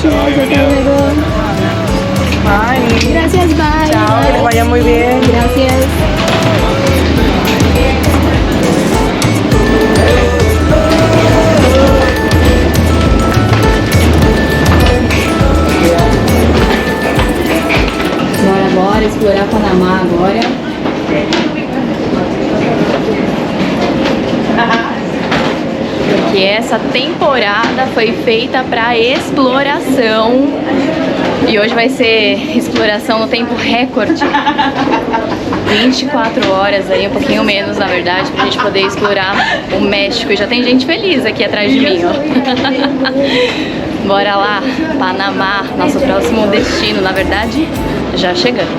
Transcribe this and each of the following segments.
Gracias, hasta luego. Bye. Gracias, bye. Chao, que les vaya muy bien. Gracias. Bora explorar Panamá agora. Porque essa temporada foi feita para exploração e hoje vai ser exploração no tempo recorde. 24 horas aí, um pouquinho menos na verdade, pra gente poder explorar o México. E já tem gente feliz aqui atrás de mim, ó. Bora lá, Panamá, nosso próximo destino, na verdade, já chegamos.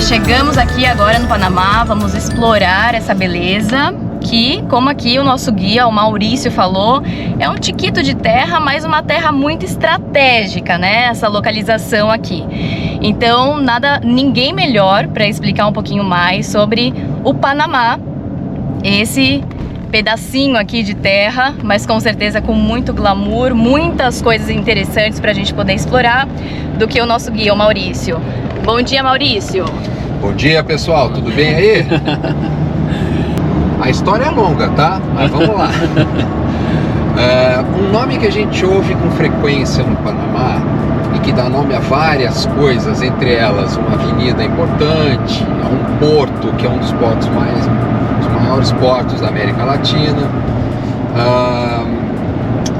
Chegamos aqui agora no Panamá, vamos explorar essa beleza que, como aqui o nosso guia, o Maurício, falou, é um tiquito de terra, mas uma terra muito estratégica, né? Essa localização aqui. Então, ninguém melhor para explicar um pouquinho mais sobre o Panamá, esse pedacinho aqui de terra, mas com certeza com muito glamour, muitas coisas interessantes para a gente poder explorar, do que o nosso guia, o Maurício. Bom dia, Maurício! Bom dia, pessoal, tudo bem aí? A história é longa, tá? Mas vamos lá. Um nome que a gente ouve com frequência no Panamá e que dá nome a várias coisas, entre elas uma avenida importante, um porto, que é um dos maiores portos da América Latina,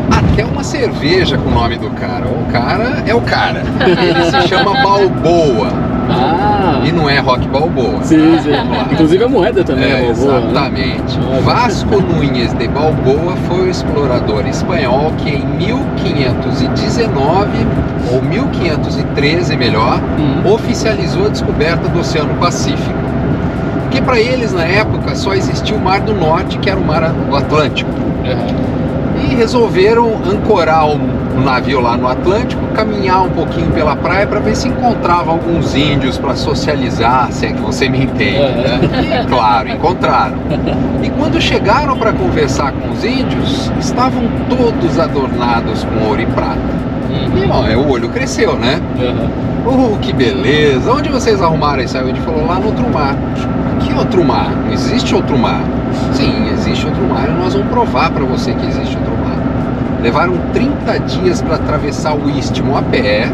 até uma cerveja com o nome do cara. O cara é o cara. Ele se chama Balboa. E não é Rock Balboa. Sim, sim. Inclusive a moeda também é Balboa. Exatamente. Né? Vasco Núñez de Balboa foi o explorador espanhol que em 1519, ou 1513 melhor, oficializou a descoberta do Oceano Pacífico. Porque para eles na época só existia o Mar do Norte, que era o Mar Atlântico. E resolveram ancorar o navio lá no Atlântico, caminhar um pouquinho pela praia para ver se encontravam alguns índios para socializar, se é que você me entende, né? E, claro, encontraram. E quando chegaram para conversar com os índios, estavam todos adornados com ouro e prata. E bom, o olho cresceu, né? Que beleza! Onde vocês arrumaram isso aí? Ele falou, lá no outro mar. Que outro mar? Não existe outro mar? Sim, existe outro mar e nós vamos provar para você que existe outro mar. Levaram 30 dias para atravessar o Istmo a pé,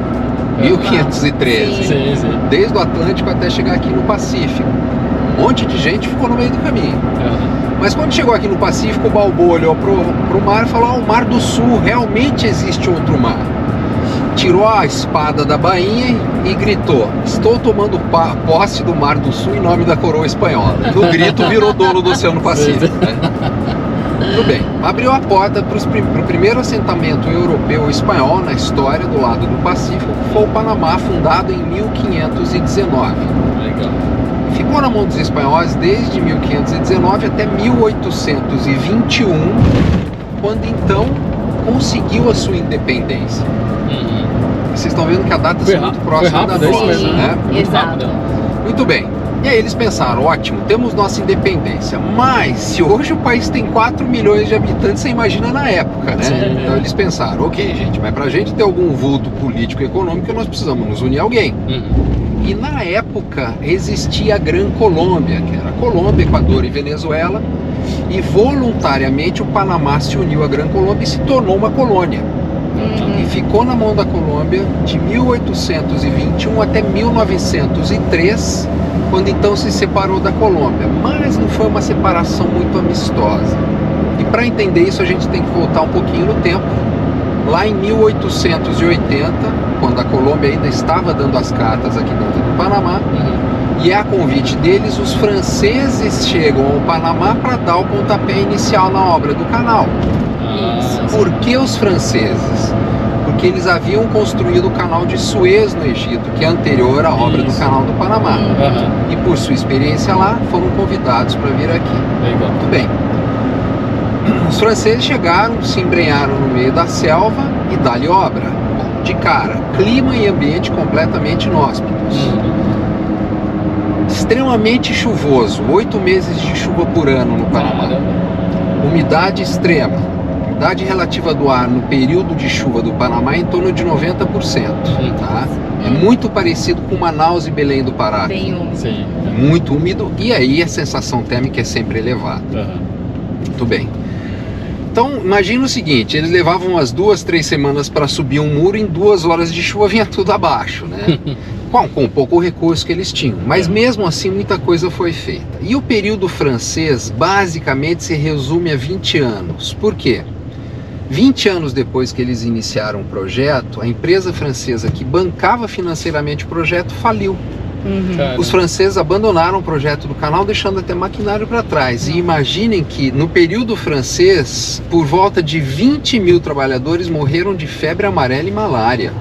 1513, sim. Desde o Atlântico até chegar aqui no Pacífico. Um monte de gente ficou no meio do caminho. Mas quando chegou aqui no Pacífico, o Balboa olhou pro mar e falou, o Mar do Sul, realmente existe outro mar. Tirou a espada da bainha e gritou, estou tomando posse do Mar do Sul em nome da coroa espanhola. No grito virou dono do Oceano Pacífico, né? Tudo bem, abriu a porta para o primeiro assentamento europeu espanhol na história do lado do Pacífico, que foi o Panamá, fundado em 1519. Legal. Ficou na mão dos espanhóis desde 1519 até 1821, quando então conseguiu a sua independência. Vocês estão vendo que a data é muito próxima da nossa, né? Exato. Muito bem. E aí eles pensaram, ótimo, temos nossa independência, mas se hoje o país tem 4 milhões de habitantes, você imagina na época, né? Sim. Então eles pensaram, ok, gente, mas pra gente ter algum vulto político e econômico, nós precisamos nos unir a alguém. E na época existia a Gran Colômbia, que era Colômbia, Equador e Venezuela, e voluntariamente o Panamá se uniu à Gran Colômbia e se tornou uma colônia. E ficou na mão da Colômbia de 1821 até 1903, quando então se separou da Colômbia. Mas não foi uma separação muito amistosa. E para entender isso a gente tem que voltar um pouquinho no tempo. Lá em 1880, quando a Colômbia ainda estava dando as cartas aqui dentro do Panamá, e a convite deles, os franceses chegam ao Panamá para dar o pontapé inicial na obra do canal. Por que os franceses? Porque eles haviam construído o canal de Suez no Egito, que é anterior à obra do canal do Panamá. E por sua experiência lá, foram convidados para vir aqui. Muito bem. Os franceses chegaram, se embrenharam no meio da selva e dá-lhe obra. Bom, de cara, clima e ambiente completamente inóspitos. Extremamente chuvoso, 8 meses de chuva por ano no Panamá. Umidade extrema. Umidade relativa do ar no período de chuva do Panamá é em torno de 90%. Tá? É muito parecido com Manaus e Belém do Pará. Bem úmido. Sim. Muito úmido e aí a sensação térmica é sempre elevada. Muito bem. Então, imagina o seguinte, eles levavam umas 2, 3 semanas para subir um muro, em 2 horas de chuva vinha tudo abaixo, né? com pouco recurso que eles tinham. Mas mesmo assim, muita coisa foi feita. E o período francês, basicamente, se resume a 20 anos. Por quê? 20 anos depois que eles iniciaram o projeto, a empresa francesa que bancava financeiramente o projeto faliu. Os franceses abandonaram o projeto do canal, deixando até maquinário para trás. E imaginem que no período francês, por volta de 20 mil trabalhadores morreram de febre amarela e malária.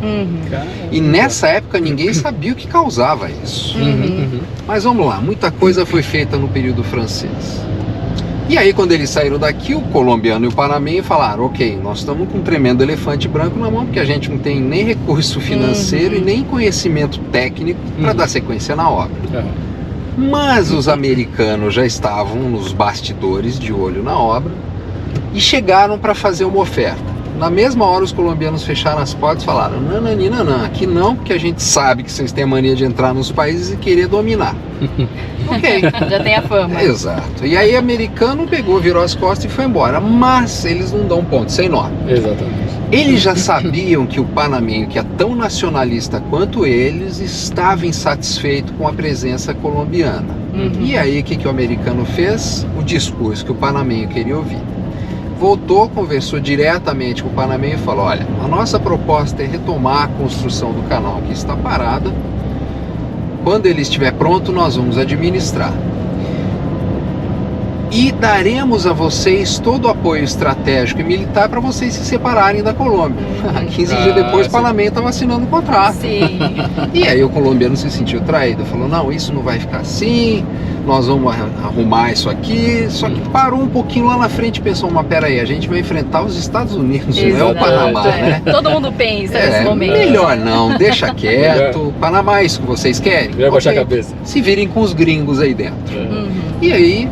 E nessa época ninguém sabia o que causava isso. Mas vamos lá, muita coisa foi feita no período francês. E aí quando eles saíram daqui, o colombiano e o panamenho falaram: ok, nós estamos com um tremendo elefante branco na mão, porque a gente não tem nem recurso financeiro e nem conhecimento técnico para dar sequência na obra. Mas os americanos já estavam nos bastidores, de olho na obra, e chegaram para fazer uma oferta. Na mesma hora os colombianos fecharam as portas e falaram: não, aqui não, porque a gente sabe que vocês têm a mania de entrar nos países e querer dominar. Ok. Já tem a fama. Exato. E aí o americano pegou, virou as costas e foi embora. Mas eles não dão ponto sem nó. Exatamente. Eles já sabiam que o panamenho, que é tão nacionalista quanto eles, estava insatisfeito com a presença colombiana. E aí o que o americano fez? O discurso que o panamenho queria ouvir. Voltou, conversou diretamente com o panamenho e falou: olha, a nossa proposta é retomar a construção do canal que está parada. Quando ele estiver pronto, nós vamos administrar. E daremos a vocês todo o apoio estratégico e militar para vocês se separarem da Colômbia. 15 dias depois o Panamá estava assinando o contrato. Sim. E aí o colombiano se sentiu traído, falou: não, isso não vai ficar assim, nós vamos arrumar isso aqui. Só que parou um pouquinho lá na frente e pensou: mas peraí, a gente vai enfrentar os Estados Unidos, não é o Panamá, né? Todo mundo pensa nesse momento. Melhor não, deixa quieto. Panamá é isso que vocês querem? Melhor baixar a cabeça. Se virem com os gringos aí dentro. E aí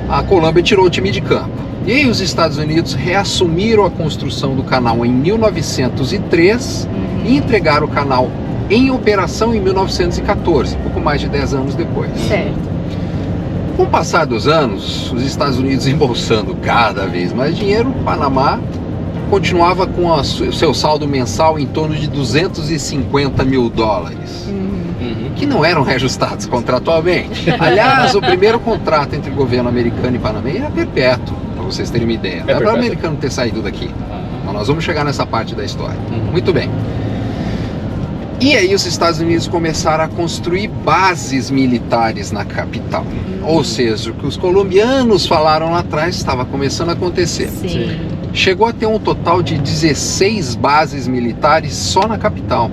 a Colômbia tirou o time de campo. E aí os Estados Unidos reassumiram a construção do canal em 1903 e entregaram o canal em operação em 1914, pouco mais de 10 anos depois. Certo. Com o passar dos anos, os Estados Unidos embolsando cada vez mais dinheiro, o Panamá continuava com o seu saldo mensal em torno de 250 mil dólares. Que não eram reajustados contratualmente. Aliás, o primeiro contrato entre o governo americano e panamenho era perpétuo, para vocês terem uma ideia. Não é para o americano ter saído daqui. Mas nós vamos chegar nessa parte da história. Muito bem. E aí os Estados Unidos começaram a construir bases militares na capital. Ou seja, o que os colombianos falaram lá atrás estava começando a acontecer. Sim. Chegou a ter um total de 16 bases militares só na capital.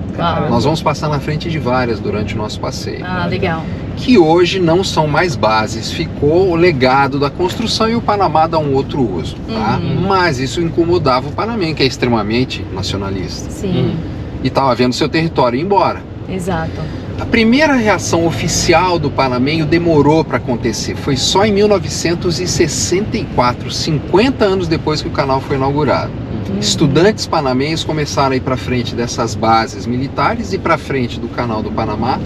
Nós vamos passar na frente de várias durante o nosso passeio. Ah, legal. Que hoje não são mais bases, ficou o legado da construção e o Panamá dá um outro uso, tá? Mas isso incomodava o panamenho, que é extremamente nacionalista. Sim. E estava vendo seu território ir embora. Exato. A primeira reação oficial do panamenho demorou para acontecer. Foi só em 1964, 50 anos depois que o canal foi inaugurado. Estudantes panamenhos começaram a ir para frente dessas bases militares e para frente do canal do Panamá,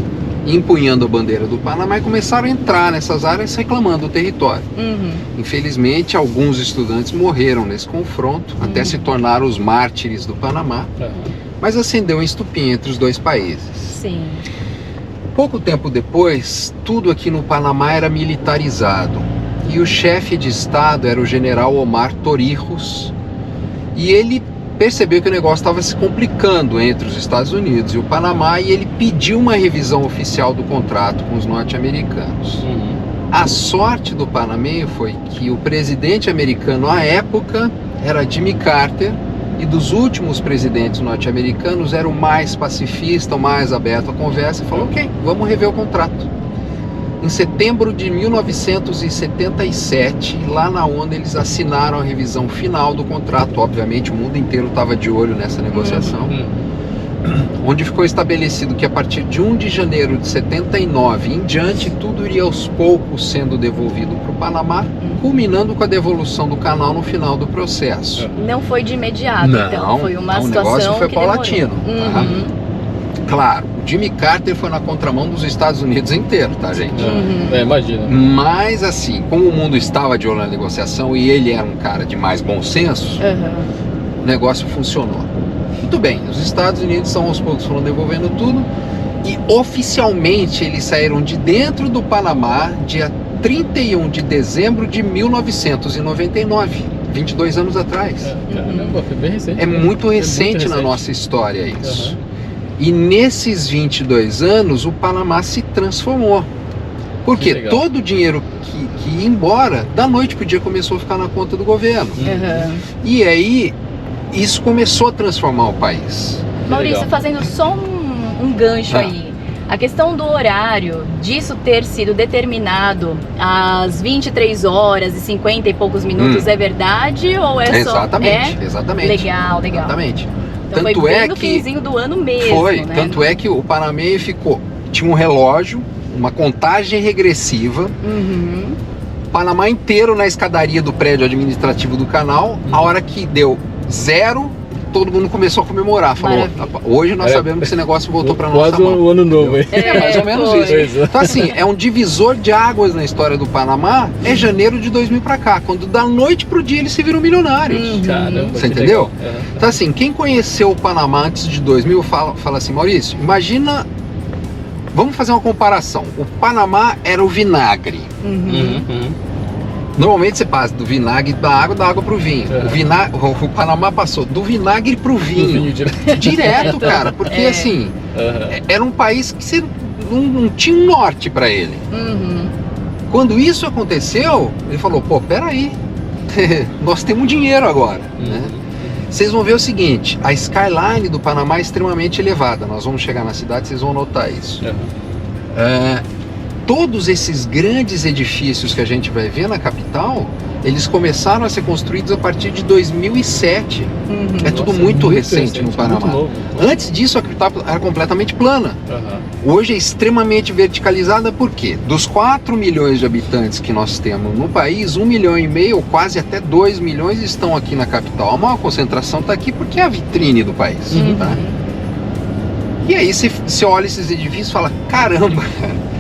empunhando a bandeira do Panamá, e começaram a entrar nessas áreas reclamando do território. Infelizmente, alguns estudantes morreram nesse confronto, até se tornar os mártires do Panamá, mas acendeu um estupim entre os dois países. Sim. Pouco tempo depois, tudo aqui no Panamá era militarizado. e o chefe de estado era o general Omar Torrijos, e ele percebeu que o negócio estava se complicando entre os Estados Unidos e o Panamá, e ele pediu uma revisão oficial do contrato com os norte-americanos. A sorte do panameio foi que o presidente americano à época era Jimmy Carter, e dos últimos presidentes norte-americanos era o mais pacifista, o mais aberto à conversa, e falou: ok, vamos rever o contrato. Em setembro de 1977, lá na ONU, eles assinaram a revisão final do contrato. Obviamente o mundo inteiro estava de olho nessa negociação, onde ficou estabelecido que a partir de 1 de janeiro de 79 em diante, tudo iria aos poucos sendo devolvido para o Panamá, culminando com a devolução do canal no final do processo. Não foi de imediato, então foi uma situação o negócio foi que paulatino. demorou. Tá? Claro, o Jimmy Carter foi na contramão dos Estados Unidos inteiro, tá, gente? Imagina. Mas assim, como o mundo estava de olho na negociação e ele era um cara de mais bom senso, o negócio funcionou. Muito bem, os Estados Unidos aos poucos foram devolvendo tudo, e oficialmente eles saíram de dentro do Panamá dia 31 de dezembro de 1999, 22 anos atrás. Caramba, foi bem recente. É muito recente na nossa história isso. E nesses 22 anos o Panamá se transformou. Porque todo o dinheiro que ia embora, da noite para o dia começou a ficar na conta do governo. E aí isso começou a transformar o país. Maurício, fazendo só um gancho aí. A questão do horário, disso ter sido determinado às 23 horas e 50 e poucos minutos, é verdade ou é só... Exatamente. Legal. Exatamente. Então Tanto foi bem é no que finzinho do ano mesmo, foi, né? tanto é que o panameio tinha um relógio, uma contagem regressiva, o Panamá inteiro na escadaria do prédio administrativo do canal. A hora que deu 0, todo mundo começou a comemorar, falou: hoje nós sabemos que esse negócio voltou para nossa mão. Quase o ano novo, hein? É mais ou menos isso. Então assim, é um divisor de águas na história do Panamá. É janeiro de 2000 para cá, quando da noite pro dia eles se viram milionários. Caramba, você entendeu? Então assim, quem conheceu o Panamá antes de 2000 fala assim: Maurício, imagina, vamos fazer uma comparação. O Panamá era o vinagre. Normalmente você passa do vinagre da água pro vinho. O Panamá passou do vinagre pro vinho. Direto, cara. Porque assim, era um país que você não tinha um norte para ele. Quando isso aconteceu, ele falou: pô, peraí, nós temos dinheiro agora. Né? Vocês vão ver o seguinte: a skyline do Panamá é extremamente elevada. Nós vamos chegar na cidade, vocês vão notar isso. Todos esses grandes edifícios que a gente vai ver na capital, eles começaram a ser construídos a partir de 2007. É tudo muito recente no Panamá. Antes disso, a capital era completamente plana. Hoje é extremamente verticalizada, por quê? Dos 4 milhões de habitantes que nós temos no país, 1,5 milhão, quase até 2 milhões estão aqui na capital. A maior concentração está aqui porque é a vitrine do país. Tá? E aí você olha esses edifícios e fala: caramba,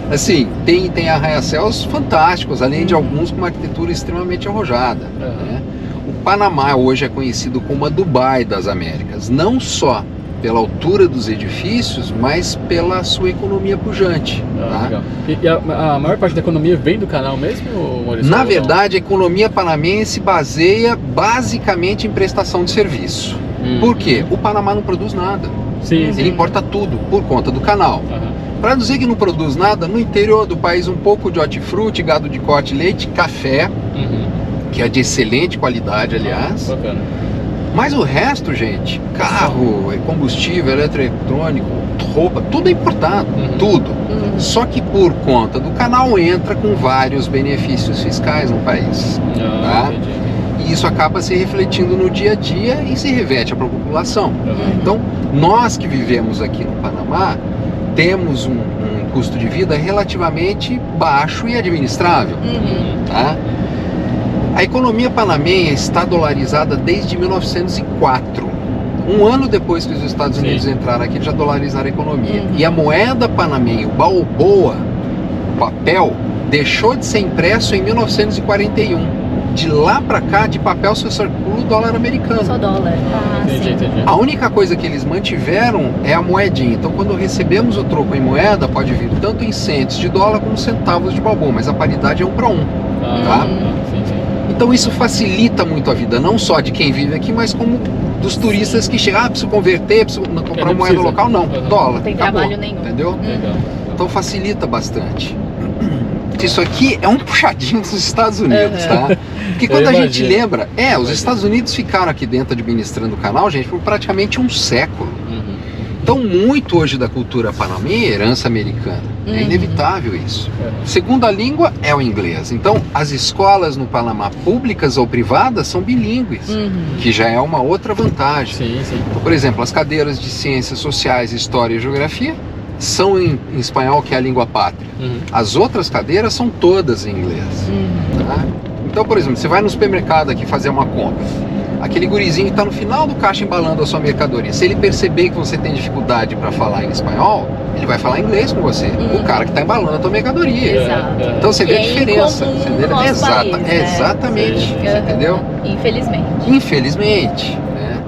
assim, tem arranha-céus fantásticos, além de alguns com uma arquitetura extremamente arrojada. Né? O Panamá hoje é conhecido como a Dubai das Américas, não só pela altura dos edifícios, mas pela sua economia pujante. Tá? E a maior parte da economia vem do canal mesmo, Maurício? Na verdade, a economia panamense se baseia basicamente em prestação de serviço. Por quê? O Panamá não produz nada. Ele importa tudo por conta do canal. Para dizer que não produz nada, no interior do país um pouco de hortifruti, gado de corte, leite, café, que é de excelente qualidade, aliás. Mas o resto, gente, carro, combustível, eletroeletrônico, roupa, tudo é importado, tudo. Só que por conta do canal entra com vários benefícios fiscais no país. Tá? E isso acaba se refletindo no dia a dia e se reverte para a população. Então, nós que vivemos aqui no Panamá, temos um custo de vida relativamente baixo e administrável. Tá? A economia panamenha está dolarizada desde 1904. Um ano depois que os Estados Unidos entraram aqui, já dolarizaram a economia. E a moeda panamenha, o balboa, o papel, deixou de ser impresso em 1941. De lá pra cá, de papel só circula o dólar americano. Só dólar. Entendi. A única coisa que eles mantiveram é a moedinha. Então, quando recebemos o troco em moeda, pode vir tanto em centos de dólar como centavos de balboa, mas a paridade é 1 para 1. Tá? Sim. Então isso facilita muito a vida, não só de quem vive aqui, mas como dos turistas que chegam, preciso converter, preciso comprar não moeda precisa. local, não, dólar, Não tem acabou, trabalho nenhum. entendeu? Legal. Então facilita bastante. Isso aqui é um puxadinho dos Estados Unidos, tá? Porque quando a gente lembra, os Estados Unidos ficaram aqui dentro administrando o canal, gente, por praticamente um século. Então muito hoje da cultura panamenha é herança americana. É inevitável isso. Segunda língua é o inglês. Então as escolas no Panamá, públicas ou privadas, são bilíngues, que já é uma outra vantagem. Sim. Por exemplo, as cadeiras de ciências sociais, história e geografia são em espanhol, que é a língua pátria. As outras cadeiras são todas em inglês. Tá? Então, por exemplo, você vai no supermercado aqui fazer uma compra. Aquele gurizinho que está no final do caixa embalando a sua mercadoria. Se ele perceber que você tem dificuldade para falar em espanhol, ele vai falar inglês com você. O cara que está embalando a tua mercadoria. Exato. Então você vê a diferença. Incomum Você no vê? nosso país, né? Exatamente. Sim. Você entendeu? Infelizmente. Infelizmente. Né?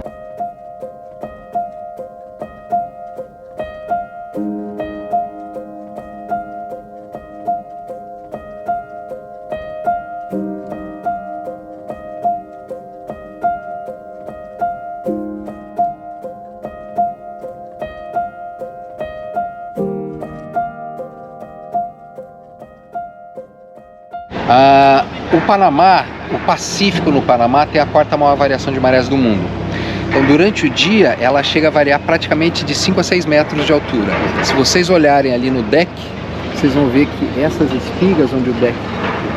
O Panamá, o Pacífico no Panamá tem a quarta maior variação de marés do mundo. Então durante o dia ela chega a variar praticamente de 5 a 6 metros de altura. Se vocês olharem ali no deck, vocês vão ver que essas espigas onde o deck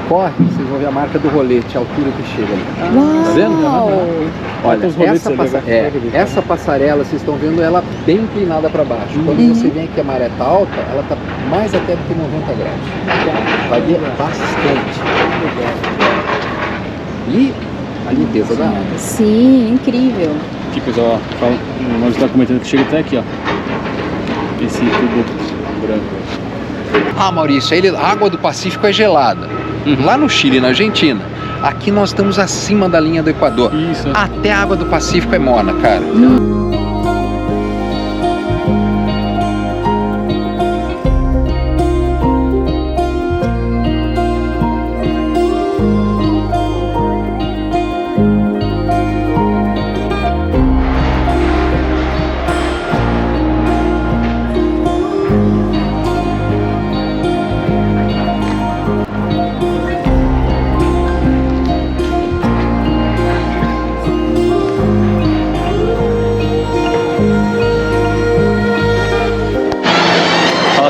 corre, vocês vão ver a marca do rolete, a altura que chega ali. Tá vendo? Olha, essa passarela, vocês estão vendo ela bem inclinada para baixo. Quando você vem aqui a maré está alta, ela está mais até do que 90 graus. Varia bastante. E a limpeza da água. Sim, incrível. Aqui, pessoal, ó, nós está comentando que chega até aqui, ó. Esse tubo branco. Maurício, a água do Pacífico é gelada. Lá no Chile, na Argentina. Aqui nós estamos acima da linha do Equador. Isso. Até a água do Pacífico é morna, cara.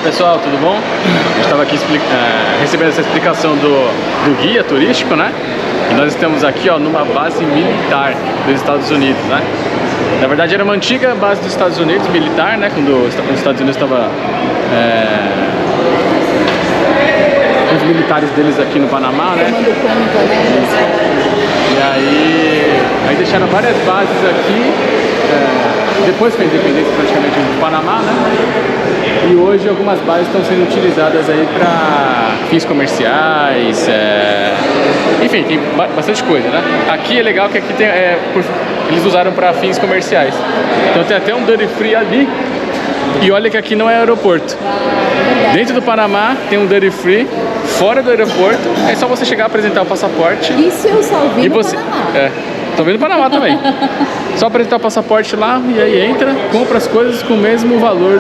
Pessoal, tudo bom? A gente estava aqui recebendo essa explicação do guia turístico, né? E nós estamos aqui, ó, numa base militar dos Estados Unidos, né? Na verdade era uma antiga base dos Estados Unidos, militar, né? Quando os Estados Unidos estava com os militares deles aqui no Panamá, né? E aí deixaram várias bases aqui, depois foi a independência praticamente do Panamá, né? E hoje algumas bases estão sendo utilizadas aí para fins comerciais, enfim, tem bastante coisa, né? Aqui é legal que aqui tem, eles usaram para fins comerciais. Então tem até um duty free ali, e olha que aqui não é aeroporto. Dentro do Panamá tem um duty free, fora do aeroporto é só você chegar a apresentar o passaporte. Isso eu só vi no Panamá. Tô vendo Panamá também. Só apresentar o passaporte lá e aí entra, compra as coisas com o mesmo valor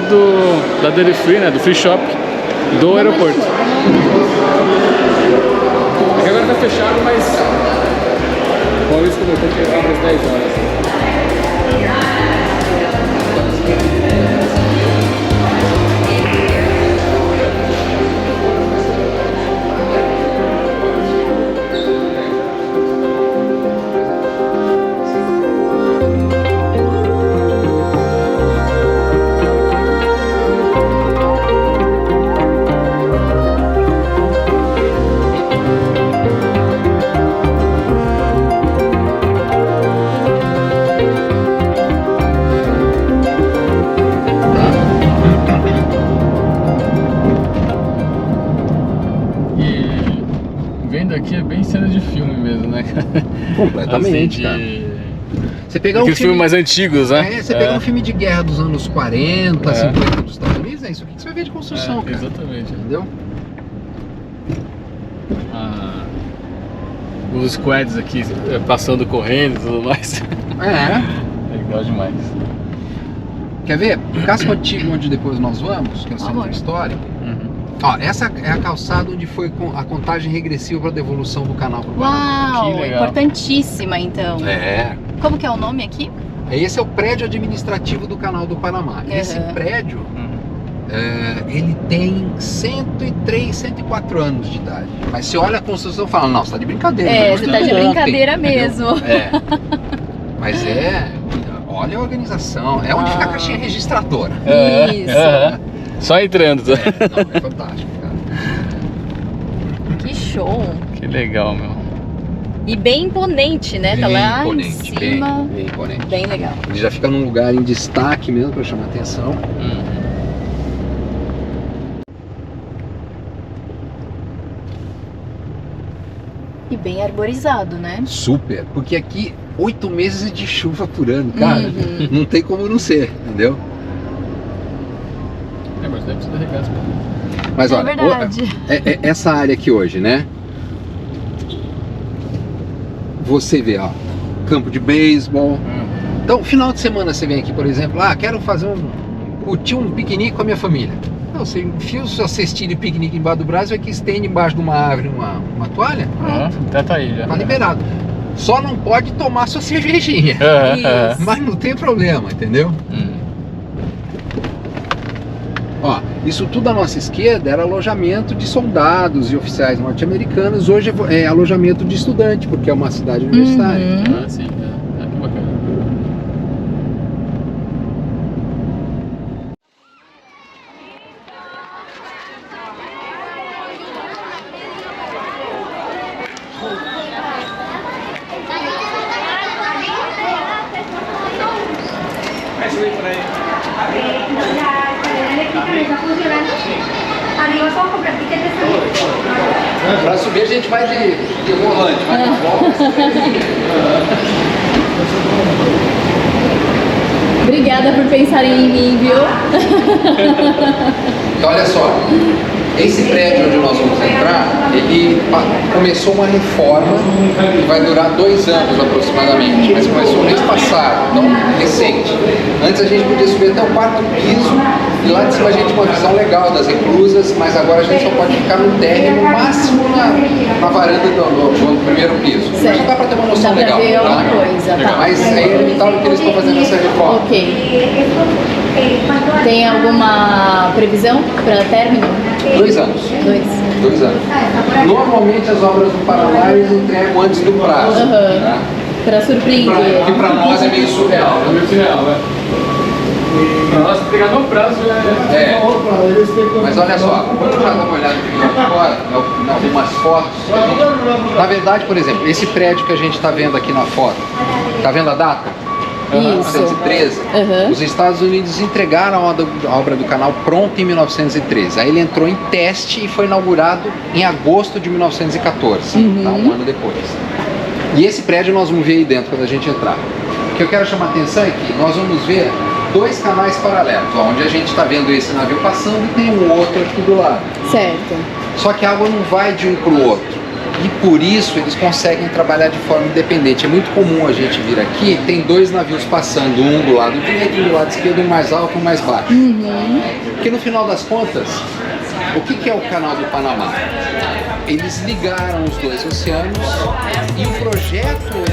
da duty free, né, do free shop do aeroporto. Aqui agora tá fechado, mas o Maurício comentou que abre às 10 horas. Aqui é bem cena de filme mesmo, né? Completamente, assim, cara. Você pegar aqueles filmes mais antigos, né? Você pegar um filme de guerra dos anos 40, 50 dos Estados Unidos, é isso aqui que você vai ver de construção, cara. Exatamente. Entendeu? os squads aqui passando, correndo e tudo mais. É. Legal demais. Quer ver? Casco Antigo, onde depois nós vamos, que é o centro histórico. Ó, essa é a calçada onde foi a contagem regressiva para a devolução do canal pro Panamá. Uau, Que legal. importantíssima então. É. Como que é o nome aqui? Esse é o prédio administrativo do Canal do Panamá. Esse prédio, ele tem 103, 104 anos de idade. Mas você olha a construção e fala, não, você tá de brincadeira. Você tá de brincadeira mesmo. É. Mas olha a organização. É onde fica a caixinha registradora. Isso. Só entrando. Não, é fantástico, cara. Que show. Que legal, meu. E bem imponente, né? Tá lá em cima. Bem imponente. Bem legal. Ele já fica num lugar em destaque mesmo para chamar atenção. E bem arborizado, né? Super, porque aqui 8 meses de chuva por ano, cara. Não tem como não ser, entendeu? Mas deve ser regado. Mas olha, verdade. Essa área aqui hoje, né? Você vê, ó, campo de beisebol. Então, final de semana você vem aqui, por exemplo, quero fazer curtir um piquenique com a minha família. Não, você enfia o seu cestinho de piquenique embaixo do braço, que estende embaixo de uma árvore uma toalha, Até tá aí já. tá liberado. Só não pode tomar sua cervejinha. Mas não tem problema, entendeu? Ó, isso tudo à nossa esquerda era alojamento de soldados e oficiais norte-americanos. Hoje é alojamento de estudante, porque é uma cidade universitária. Sim, que bacana. Pra subir a gente vai de volante, vai de volta. Obrigada por pensarem em mim, viu? Então olha só, esse prédio onde nós vamos entrar, ele começou uma reforma que vai durar 2 anos aproximadamente, mas começou mês passado, então recente. Antes a gente podia subir até o 4º piso e lá de cima a gente tinha uma visão legal das reclusas, mas agora a gente só pode ficar no térreo, no máximo na varanda do 1º piso. Mas já dá para ter uma noção legal, ver tá? alguma coisa, tá? Mas é inevitável que eles estão fazendo essa reforma. Ok. Tem alguma previsão para término? 2 anos. 2 anos. Normalmente as obras do Paraná eles entregam antes do prazo. Tá? Para surpreender. Que para nós é meio surreal. É meio surreal, né? Pra nós pegar no prazo Mas olha só, vamos já dar uma olhada aqui agora, em algumas fotos. Na verdade, por exemplo, esse prédio que a gente está vendo aqui na foto, tá vendo a data? 1913. Os Estados Unidos entregaram a obra do canal pronta em 1913. Aí ele entrou em teste e foi inaugurado em agosto de 1914, tá? Um ano depois. E esse prédio nós vamos ver aí dentro quando a gente entrar. O que eu quero chamar a atenção é que nós vamos ver 2 canais paralelos, onde a gente está vendo esse navio passando e tem um outro aqui do lado. Certo. Só que a água não vai de um para o outro. E por isso eles conseguem trabalhar de forma independente. É muito comum a gente vir aqui, tem 2 navios passando, um do lado direito, um do lado esquerdo, um mais alto, um mais baixo. Porque no final das contas, o que é o Canal do Panamá? Eles ligaram os 2 oceanos e o projeto